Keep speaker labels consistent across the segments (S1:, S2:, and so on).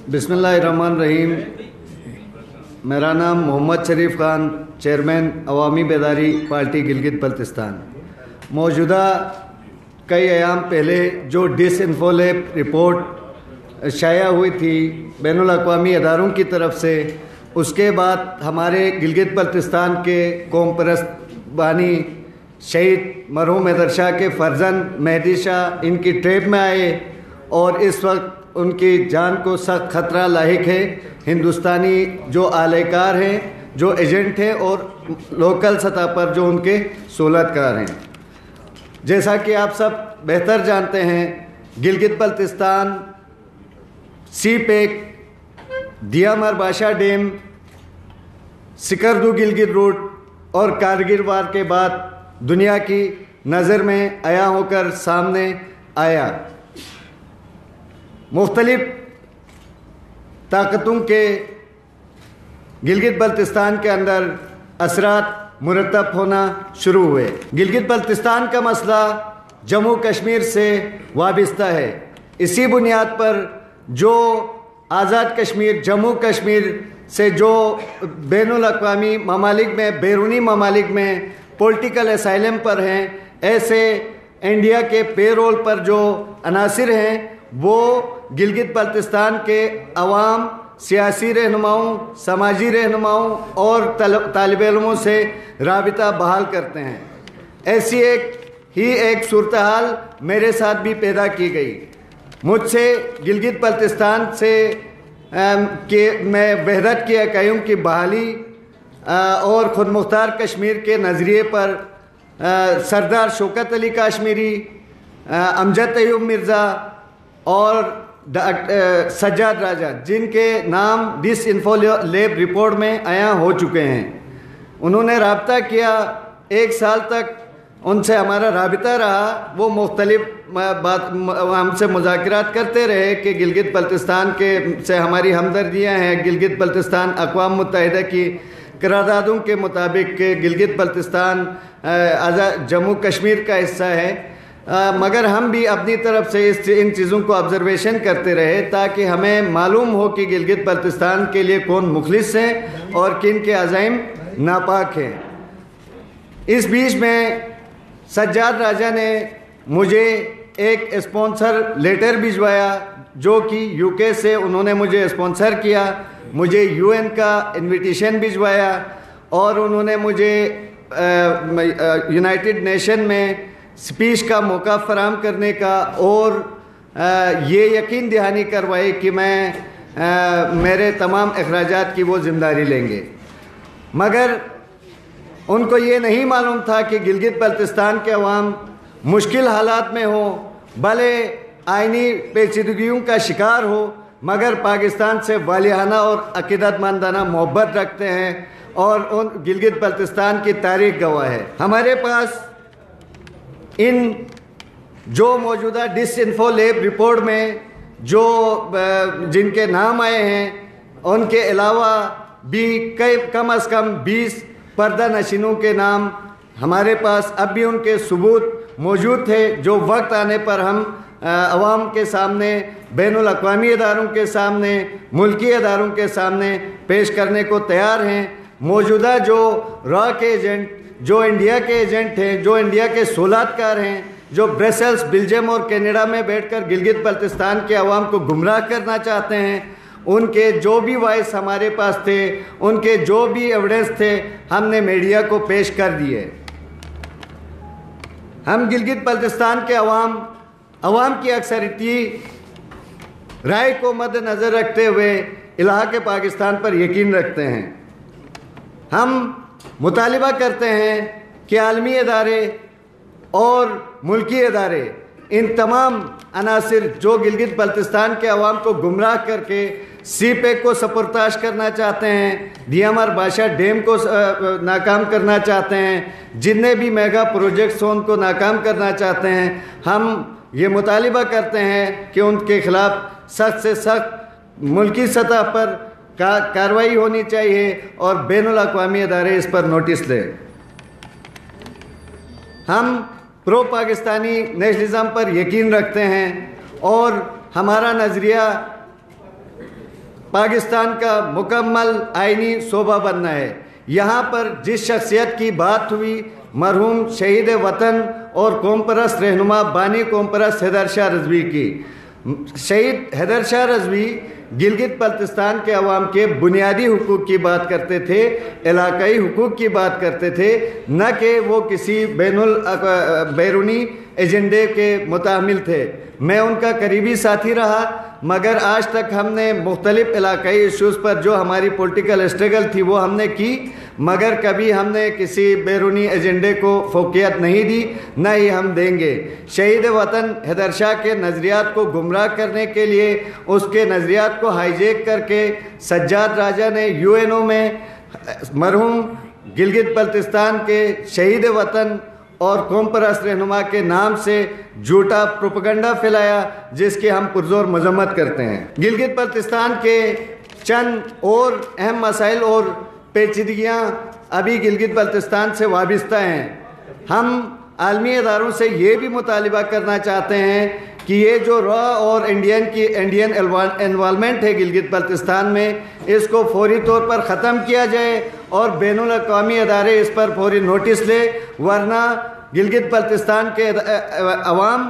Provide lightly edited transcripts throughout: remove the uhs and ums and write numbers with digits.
S1: बिस्मिल्लाहिर्रहमानिर्रहीम। मेरा नाम मोहम्मद शरीफ खान, चेयरमैन अवामी बेदारी पार्टी गिलगित बल्तिस्तान। मौजूदा कई अयाम पहले जो डिसइंफोलेब रिपोर्ट शाया हुई थी बैनुल अक़वामी अदारों की तरफ से, उसके बाद हमारे गिलगित बल्तिस्तान के कौम परस्त बानी शहीद मरहूम हैदर शाह के फर्जंद मेहदी शाह इनकी ट्रेप में आए और इस वक्त उनकी जान को सख्त खतरा लाहिक है। हिंदुस्तानी जो आलेकार हैं, जो एजेंट हैं और लोकल सतह पर जो उनके सहूलतकार हैं। जैसा कि आप सब बेहतर जानते हैं, गिलगित बल्तिस्तान सी पैक, दियामर बादशाह डैम, सिकरदू गिलगित रूट और कारगिल वार के बाद दुनिया की नज़र में आया होकर सामने आया। मुख्तलिफ ताकतों के गिलगित बल्तिस्तान के अंदर असरात मुरतब होना शुरू हुए। गिलगित बल्तिस्तान का मसला जम्मू कश्मीर से वाबस्ता है। इसी बुनियाद पर जो आज़ाद कश्मीर, जम्मू कश्मीर से जो बैनुल अक़वामी ममालिक में, बैरूनी ममालिक में पॉलिटिकल असाइलम पर हैं, ऐसे इंडिया के पेरोल पर जो अनासिर हैं, वो गिलगित बल्तिस्तान के अवाम, सियासी रहनुमाओं, समाजी रहनुमाओं और तालिब इल्मों से राबिता बहाल करते हैं। ऐसी एक सूरत हाल मेरे साथ भी पैदा की गई। मुझसे गिलगित बल्तिस्तान से मैं वहदत की इकाइयों की बहाली और ख़ुद मुख्तार कश्मीर के नज़रिए पर सरदार शौकत अली काश्मीरी, अमजद तैयब मिर्ज़ा और सज्जाद राजा, जिनके नाम डिसइंफोलेब रिपोर्ट में आया हो चुके हैं, उन्होंने राब्ता किया। 1 साल तक उनसे हमारा राबिता रहा। वो मुख्तलिफ बात हमसे मुज़ाकरात करते रहे कि गिलगित बल्तिस्तान के से हमारी हमदर्दियाँ हैं। गिलगित बल्तिस्तान अक़वाम मुत्तहिदा की करारदादों के मुताबिक गिलगित बल्तिस्तान आज़ाद जम्मू कश्मीर का हिस्सा है। मगर हम भी अपनी तरफ से इन चीज़ों को ऑब्ज़र्वेशन करते रहे ताकि हमें मालूम हो कि गिलगित बल्तिस्तान के लिए कौन मुखलिस हैं और किन के अज़ाइम नापाक हैं। इस बीच में सज्जाद राजा ने मुझे एक स्पॉन्सर लेटर भिजवाया, जो कि यूके से उन्होंने मुझे स्पॉन्सर किया। मुझे यूएन का इन्विटेशन भिजवाया और उन्होंने मुझे यूनाइटेड नेशन में स्पीच का मौका फराहम करने का और ये यकीन दहानी करवाई कि मेरे तमाम अखराजात की वो ज़िम्मेदारी लेंगे। मगर उनको ये नहीं मालूम था कि गिलगित बल्तिस्तान के अवाम मुश्किल हालात में हो, भले आइनी पेचीदगियों का शिकार हो, मगर पाकिस्तान से वालिहाना और अकीदतमंदाना मोहब्बत रखते हैं और उन गिलगित बल्तिस्तान की तारीख गवाह है। हमारे पास इन जो मौजूदा डिसइंफोलेब रिपोर्ट में जो जिनके नाम आए हैं, उनके अलावा भी कम अज़ कम 20 पर्दा नशीनों के नाम हमारे पास अब भी उनके सबूत मौजूद थे, जो वक्त आने पर हम अवाम के सामने, बैनुल अक़वामी अदारों के सामने, मुल्की अदारों के सामने पेश करने को तैयार हैं। मौजूदा जो रॉ के एजेंट, जो इंडिया के एजेंट हैं, जो इंडिया के सहूलतकार हैं, जो ब्रसेल्स, बेल्जियम और कनाडा में बैठकर गिलगित बल्तिस्तान के अवाम को गुमराह करना चाहते हैं, उनके जो भी वॉइस हमारे पास थे, उनके जो भी एविडेंस थे, हमने मीडिया को पेश कर दिए। हम गिलगित बल्तिस्तान के अवाम की अक्सरियती राय को मद्देनज़र रखते हुए इलाक़े पाकिस्तान पर यकीन रखते हैं। हम मुतालिबा करते हैं कि आलमी अदारे और मुल्की अदारे, इन तमाम अनासिर जो गिलगित बल्तिस्तान के अवाम को गुमराह करके सी पैक को सपुर्ताश करना चाहते हैं, दियामर बादशाह डैम को नाकाम करना चाहते हैं, जितने भी मेगा प्रोजेक्ट्स हों उनको नाकाम करना चाहते हैं, हम ये मुतालिबा करते हैं कि उनके ख़िलाफ़ सख्त से सख्त मुल्की सतह पर कार्रवाई होनी चाहिए और बैनुल अक़वामी अदारे इस पर नोटिस लें। हम प्रो पाकिस्तानी नेशनलिज्म पर यकीन रखते हैं और हमारा नज़रिया پاکستان کا مکمل آئینی صوبہ بننا ہے۔ یہاں پر جس شخصیت کی بات ہوئی مرحوم شہید وطن اور قوم پرست رہنما بانی قوم پرست حیدر شاہ رضوی کی۔ شہید حیدر شاہ رضوی گلگت بلتستان کے عوام کے بنیادی حقوق کی بات کرتے تھے، علاقائی حقوق کی بات کرتے تھے، نہ کہ وہ کسی بیرونی ایجنڈے کے متحمل تھے۔ میں ان کا قریبی ساتھی رہا، مگر آج تک ہم نے مختلف علاقائی ایشوز پر جو ہماری پولیٹیکل اسٹرگل تھی وہ ہم نے کی، مگر کبھی ہم نے کسی بیرونی ایجنڈے کو فوقیت نہیں دی، نہ ہی ہم دیں گے۔ شہید وطن حیدر شاہ کے نظریات کو گمراہ کرنے کے لیے اس کے نظریات کو ہائی جیک کر کے سجاد راجہ نے UNO میں مرحوم گلگت بلتستان کے شہید وطن اور قوم پرست رہنما کے نام سے جھوٹا پروپیگنڈا پھیلایا، جس کی ہم پرزور مذمت کرتے ہیں۔ گلگت بلتستان کے چند اور اہم مسائل اور پیچیدگیاں ابھی گلگت بلتستان سے وابستہ ہیں۔ ہم عالمی اداروں سے یہ بھی مطالبہ کرنا چاہتے ہیں کہ یہ جو را اور انڈین انوالومنٹ ہے گلگت بلتستان میں، اس کو فوری طور پر ختم کیا جائے اور بین الاقوامی ادارے اس پر فوری نوٹس لے، ورنہ گلگت بلتستان کے عوام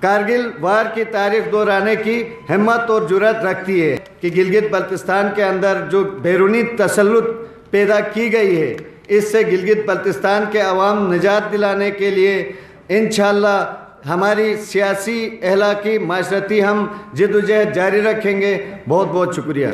S1: کارگل وار کی تاریخ دہرانے کی ہمت اور جرات رکھتی ہے کہ گلگت بلتستان کے اندر جو بیرونی تسلط پیدا کی گئی ہے، اس سے گلگت بلتستان کے عوام نجات دلانے کے لیے انشاءاللہ ہماری سیاسی، اخلاقی، معاشرتی ہم جد و جہد جاری رکھیں گے۔ بہت بہت شکریہ۔